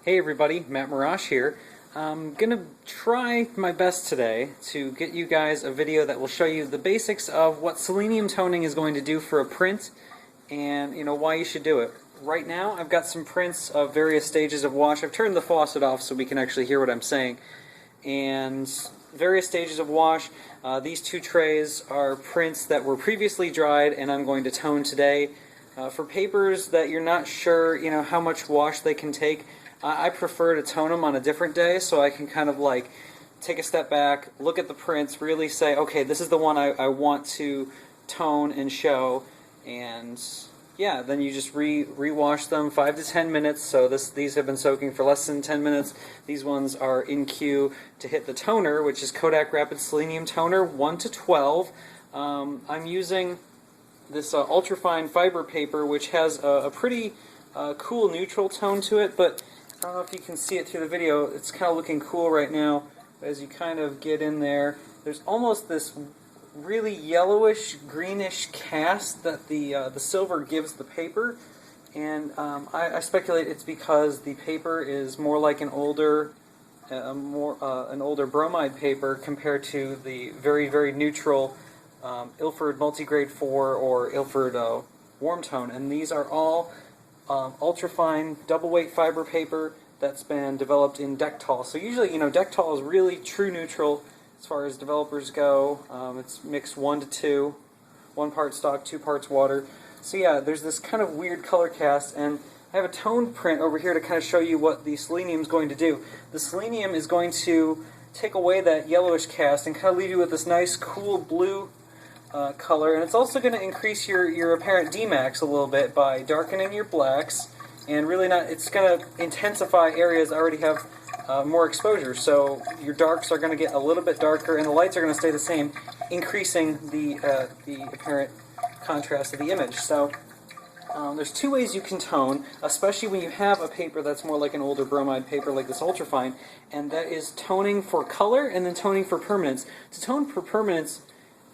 Hey everybody, Matt Marrash here. I'm gonna try my best today to get you guys a video that will show you the basics of what selenium toning is going to do for a print and why you should do it. Right now I've got some prints of various stages of wash. I've turned the faucet off so we can actually hear what I'm saying. And various stages of wash. These two trays are prints that were previously dried and I'm going to tone today. For papers that you're not sure how much wash they can take, I prefer to tone them on a different day so I can kind of like take a step back, look at the prints, really say, okay, this is the one I want to tone and show, and yeah, then you just re-wash them 5 to 10 minutes. So these have been soaking for less than 10 minutes. These ones are in queue to hit the toner, which is Kodak Rapid Selenium Toner 1 to 12. I'm using this ultrafine fiber paper, which has a pretty cool neutral tone to it, but I don't know if you can see it through the video. It's kind of looking cool right now. As you kind of get in there, there's almost this really yellowish, greenish cast that the silver gives the paper, and I speculate it's because the paper is more like an older, an older bromide paper compared to the very, very neutral Ilford Multigrade 4 or Ilford Warm Tone, and these are all ultrafine double weight fiber paper that's been developed in Dectol. So usually, Dectol is really true neutral as far as developers go. It's mixed 1 to 2, 1 part stock, 2 parts water. So yeah, there's this kind of weird color cast, and I have a toned print over here to kind of show you what the selenium is going to do. The selenium is going to take away that yellowish cast and kind of leave you with this nice cool blue color, and it's also going to increase your apparent Dmax a little bit by darkening your blacks, and really it's going to intensify areas that already have more exposure. So your darks are going to get a little bit darker, and the lights are going to stay the same, increasing the apparent contrast of the image. So there's two ways you can tone, especially when you have a paper that's more like an older bromide paper like this ultrafine, and that is toning for color and then toning for permanence. To tone for permanence,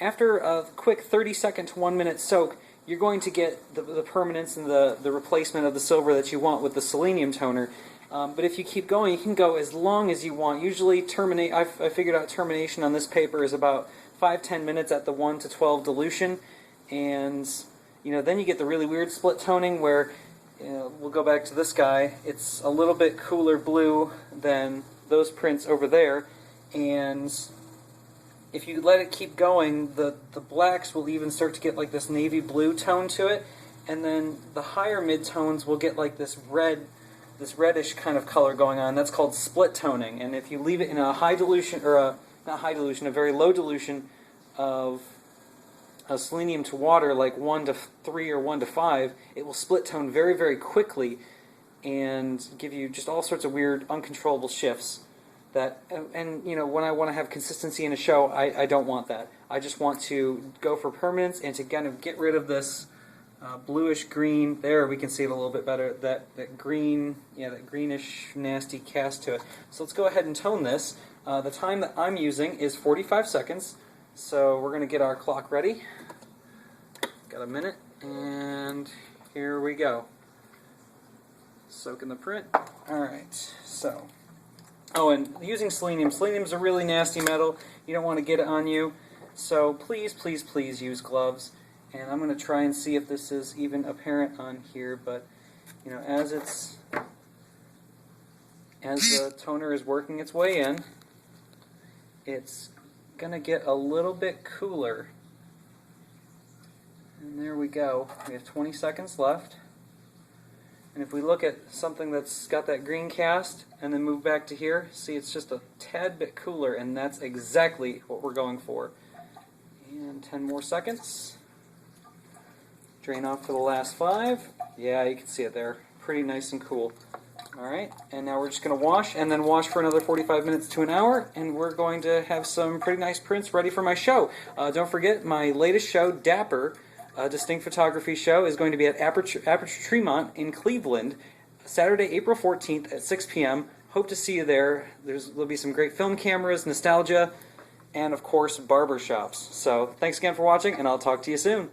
after a quick 30-second to 1-minute soak, you're going to get the permanence and the replacement of the silver that you want with the selenium toner. But if you keep going, you can go as long as you want. Usually, I figured out termination on this paper is about 5-10 minutes at the 1 to 12 dilution, and then you get the really weird split toning where we'll go back to this guy. It's a little bit cooler blue than those prints over there, and if you let it keep going, the blacks will even start to get like this navy blue tone to it, and then the higher mid-tones will get like this reddish kind of color going on. That's called split toning, and if you leave it in a high dilution, or not high dilution, a very low dilution of selenium to water, like 1 to 3 or 1 to 5, it will split tone very, very quickly and give you just all sorts of weird, uncontrollable shifts. And when I want to have consistency in a show, I don't want that. I just want to go for permanence and to kind of get rid of this bluish green. There, we can see it a little bit better. That green, that greenish, nasty cast to it. So let's go ahead and tone this. The time that I'm using is 45 seconds. So we're going to get our clock ready. Got a minute, and here we go. Soak in the print. All right, so. Oh, and using selenium. Selenium is a really nasty metal. You don't want to get it on you. So please, please, please use gloves. And I'm going to try and see if this is even apparent on here. But, as the toner is working its way in, it's going to get a little bit cooler. And there we go. We have 20 seconds left. And if we look at something that's got that green cast and then move back to here, see it's just a tad bit cooler, and that's exactly what we're going for. And 10 more seconds. Drain off for the last 5. Yeah, you can see it there. Pretty nice and cool. Alright, and now we're just going to wash, and then wash for another 45 minutes to an hour, and we're going to have some pretty nice prints ready for my show. Don't forget, my latest show, Dapper, a distinct photography show, is going to be at Aperture Tremont in Cleveland, Saturday, April 14th at 6 p.m. Hope to see you there. There'll be some great film cameras, nostalgia, and of course barber shops. So thanks again for watching, and I'll talk to you soon.